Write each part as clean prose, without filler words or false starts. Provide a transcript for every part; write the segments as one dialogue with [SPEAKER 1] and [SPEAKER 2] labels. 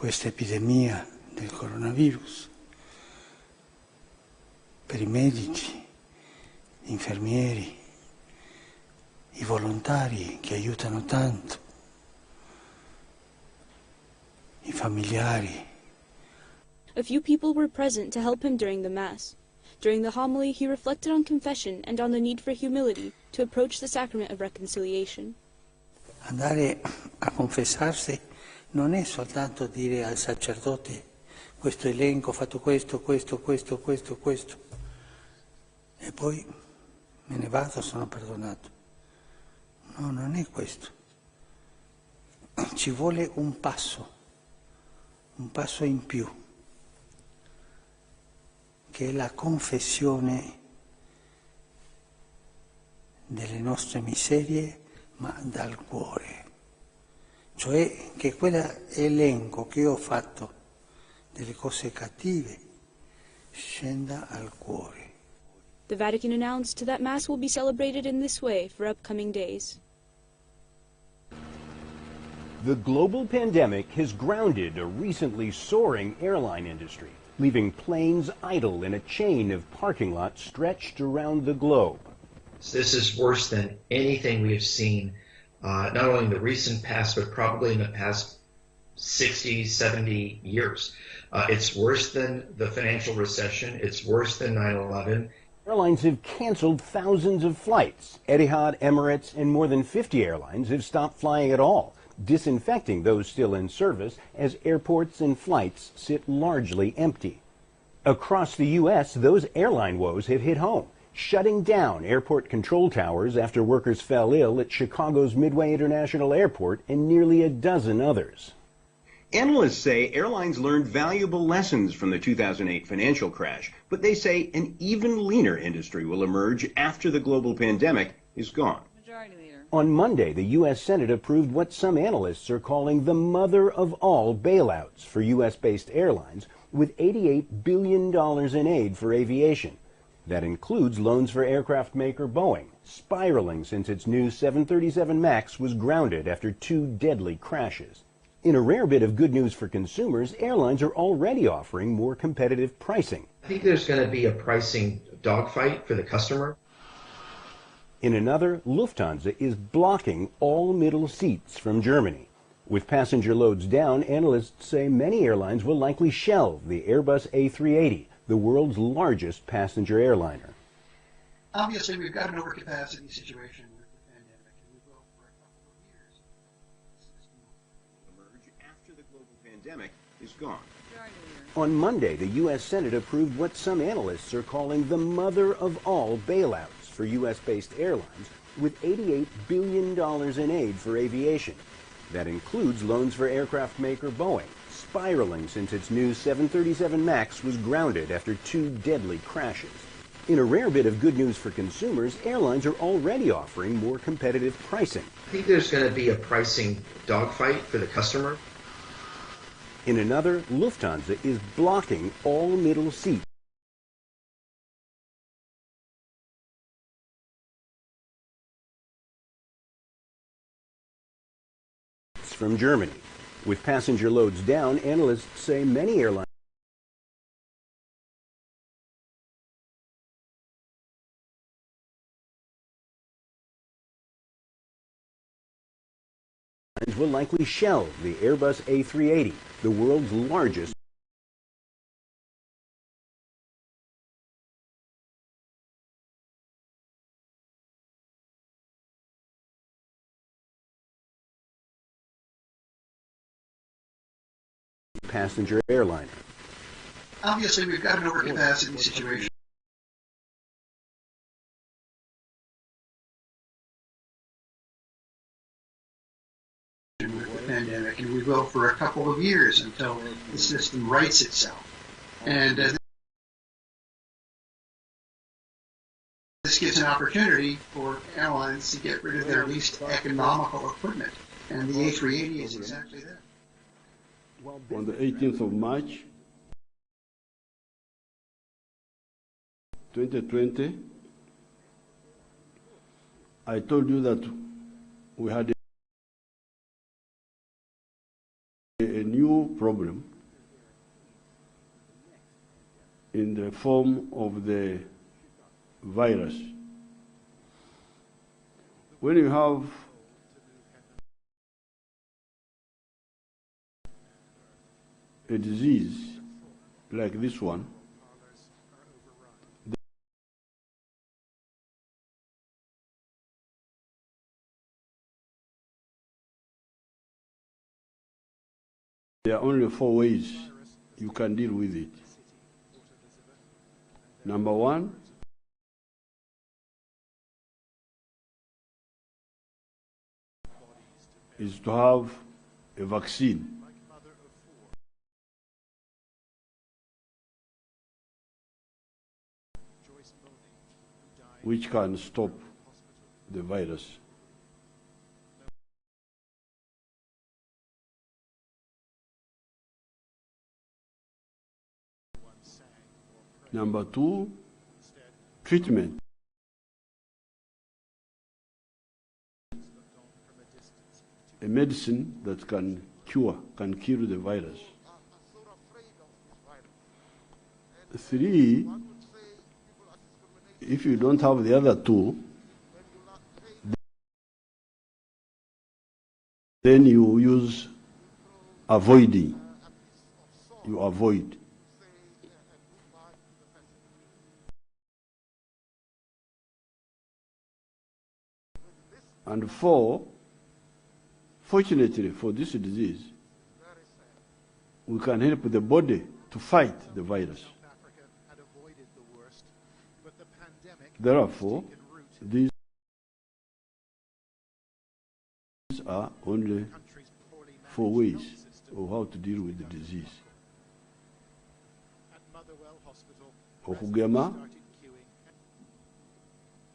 [SPEAKER 1] questa epidemia del coronavirus, per i medici, gli infermieri, i volontari che aiutano tanto, i familiari.
[SPEAKER 2] A few people were present to help him during the Mass. During the homily, he reflected on confession and on the need for humility to approach the sacrament of reconciliation.
[SPEAKER 1] Andare a confessarsi non è soltanto dire al sacerdote questo elenco, ho fatto questo, questo, questo, questo, questo, e poi me ne vado, sono perdonato. No, non è questo. Ci vuole un passo in più, che è la confessione delle nostre miserie, ma dal cuore. Cioè che quell'elenco che ho fatto delle cose cattive scenda al cuore.
[SPEAKER 2] The Vatican announced that Mass will be celebrated in this way for upcoming days.
[SPEAKER 3] The global pandemic has grounded a recently soaring airline industry, leaving planes idle in a chain of parking lots stretched around the globe.
[SPEAKER 4] This is worse than anything we have seen, not only in the recent past, but probably in the past 60, 70 years. It's worse than the financial recession. It's worse than 9/11.
[SPEAKER 3] Airlines have canceled thousands of flights. Etihad, Emirates, and more than 50 airlines have stopped flying at all, disinfecting those still in service as airports and flights sit largely empty. Across the U.S., those airline woes have hit home, shutting down airport control towers after workers fell ill at Chicago's Midway International Airport and nearly a dozen others.
[SPEAKER 5] Analysts say airlines learned valuable lessons from the 2008 financial crash, but they say an even leaner industry will emerge after the global pandemic is gone.
[SPEAKER 3] On Monday, the U.S. Senate approved what some analysts are calling the mother of all bailouts for U.S.-based airlines, with $88 billion in aid for aviation. That includes loans for aircraft maker Boeing, spiraling since its new 737 MAX was grounded after 2 deadly crashes. In a rare bit of good news for consumers, airlines are already offering more competitive pricing.
[SPEAKER 4] I think there's going to be a pricing dogfight for the customer.
[SPEAKER 3] In another, Lufthansa is blocking all middle seats from Germany. With passenger loads down, analysts say many airlines will likely shelve the Airbus A380, the world's largest passenger airliner.
[SPEAKER 6] Obviously, we've got an overcapacity situation with the pandemic, and we will for a couple of years.
[SPEAKER 5] Emerge after the global pandemic is gone.
[SPEAKER 3] On Monday, the U.S. Senate approved what some analysts are calling the mother of all bailouts for U.S.-based airlines, with $88 billion in aid for aviation. That includes loans for aircraft maker Boeing, spiraling since its new 737 MAX was grounded after 2 deadly crashes. In a rare bit of good news for consumers, airlines are already offering more competitive pricing.
[SPEAKER 4] I think there's going to be a pricing dogfight for the customer.
[SPEAKER 3] In another, Lufthansa is blocking all middle seats from Germany. With passenger loads down, analysts say many airlines will likely shelve the Airbus A380, the world's largest passenger airliner.
[SPEAKER 6] Obviously, we've got an overcapacity situation. With the pandemic, and we will for a couple of years until the system rights itself. And this gives an opportunity for airlines to get rid of their least economical equipment, and the A380 is exactly that.
[SPEAKER 7] On the 18th of March, 2020, I told you that we had a new problem in the form of the virus. When you have a disease like this one, there are only 4 ways you can deal with it. Number one, is to have a vaccine. Which can stop the virus. Number two, treatment. A medicine that can kill the virus. 3, if you don't have the other 2, then you use avoiding. You avoid. And 4, fortunately for this disease, we can help the body to fight the virus. Therefore, these are only 4 ways of how to deal with the disease. Okugema,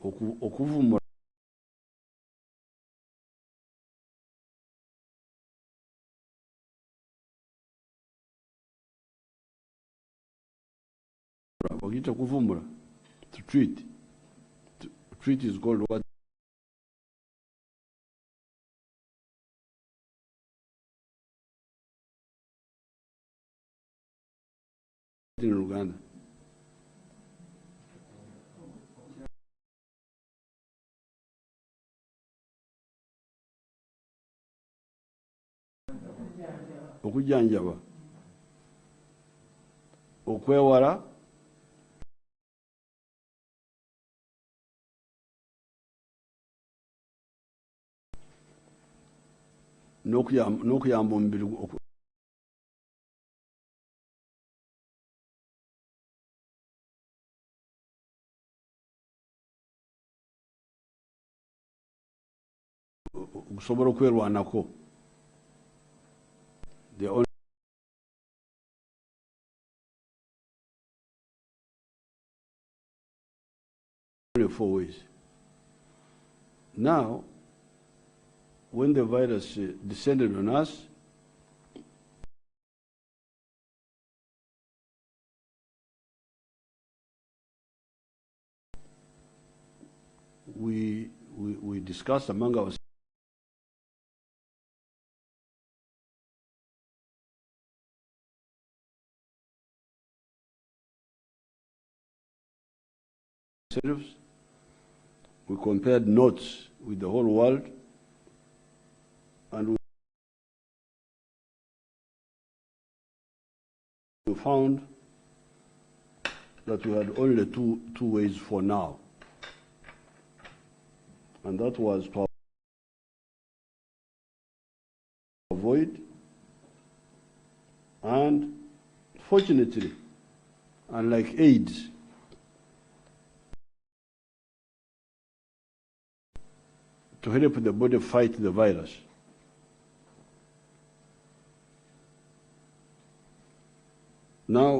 [SPEAKER 7] okuvumula, wakita kuvumula, to treat. To treat is called what? In Uganda. Okujanjaba, okwewala, n'okuyamba omubiri okusobola okwerwanako. The only 4 ways. Now, when the virus descended on us, we discussed among ourselves we compared notes with the whole world, and we found that we had only two ways for now, and that was to avoid, and fortunately, unlike AIDS, to help the body fight the virus. Now,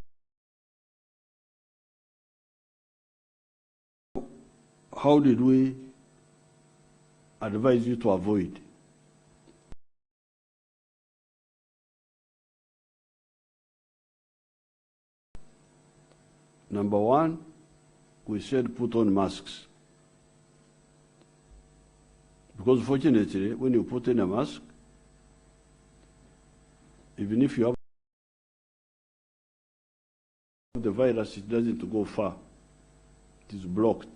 [SPEAKER 7] how did we advise you to avoid? Number one, we said put on masks. Because fortunately, when you put in a mask, even if you have the virus, it doesn't go far. It is blocked.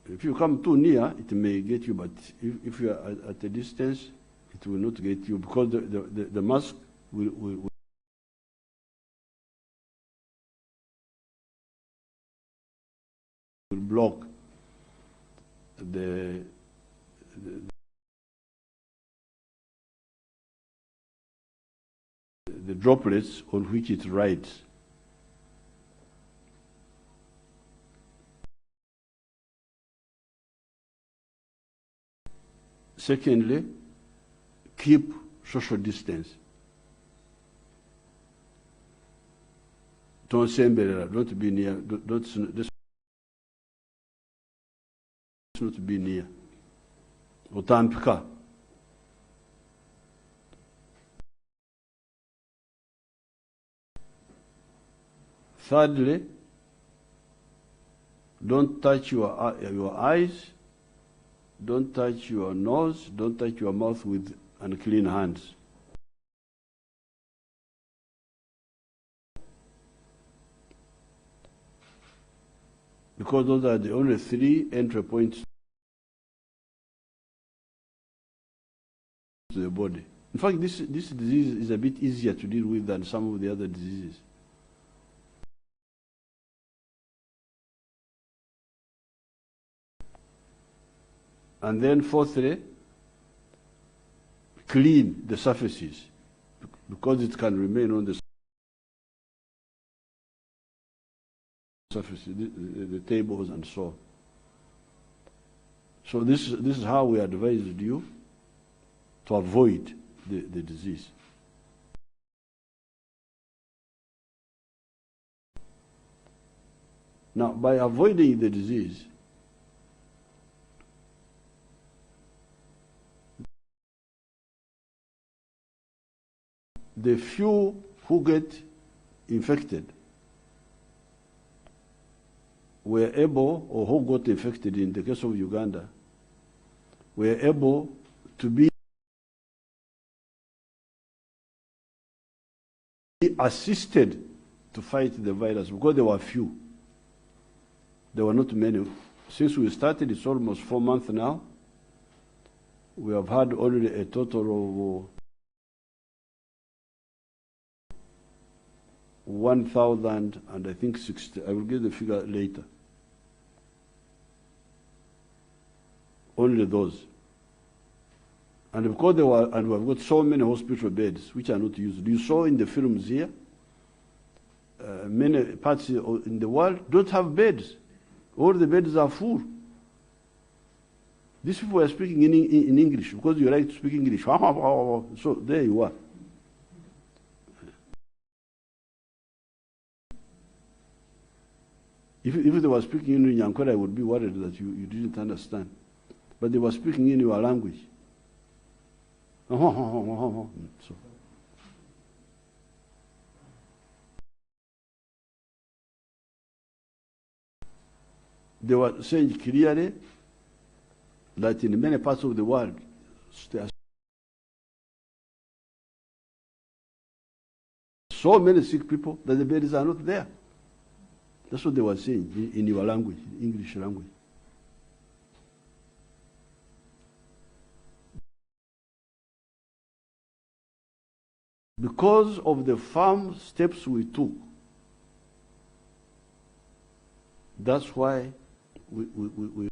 [SPEAKER 7] If you come too near, it may get you, but if you are at a distance, it will not get you, because the mask will block the droplets on which it rides. Secondly, keep social distance. Don't be near, let's not be near. Otampika. Thirdly, don't touch your eyes, don't touch your nose, don't touch your mouth with unclean hands. Because those are the only 3 entry points to the body. In fact, this disease is a bit easier to deal with than some of the other diseases. And then fourthly, clean the surfaces, because it can remain on the surfaces, the tables and so on. So this is how we advised you to avoid the disease. Now, by avoiding the disease, the few who get infected were able, or who got infected in the case of Uganda, were able to be assisted to fight the virus, because there were few. There were not many. Since we started, it's almost 4 months now. We have had only a total of 1,000 and I think 60. I will give the figure later. Only those. And because there were, and we've got so many hospital beds which are not used. You saw in the films here, many parts in the world don't have beds. All the beds are full. These people are speaking in English because you like to speak English. So there you are. If they were speaking in Nyankore, I would be worried that you didn't understand. But they were speaking in your language. So. They were saying clearly that in many parts of the world, there are so many sick people that the beds are not there. That's what they were saying in your language, English language. Because of the firm steps we took, that's why we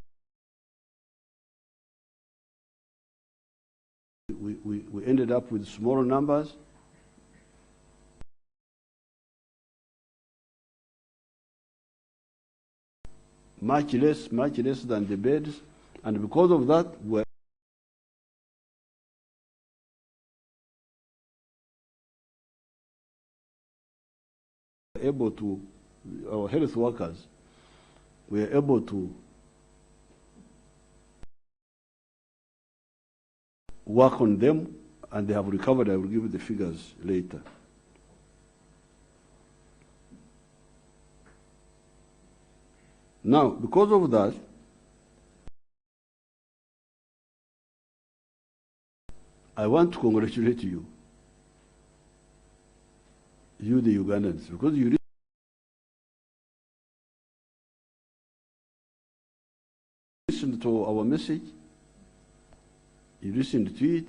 [SPEAKER 7] ended up with smaller numbers. Much less than the beds, and because of that, we're able to, our health workers, we are able to work on them, and they have recovered. I will give you the figures later. Now, because of that, I want to congratulate you, you the Ugandans, because you listened to our message, you listened to it,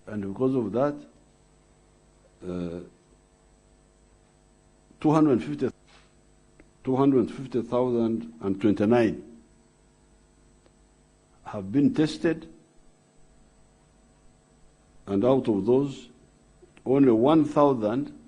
[SPEAKER 7] and because of that, 250,029 have been tested, and out of those, only 1,000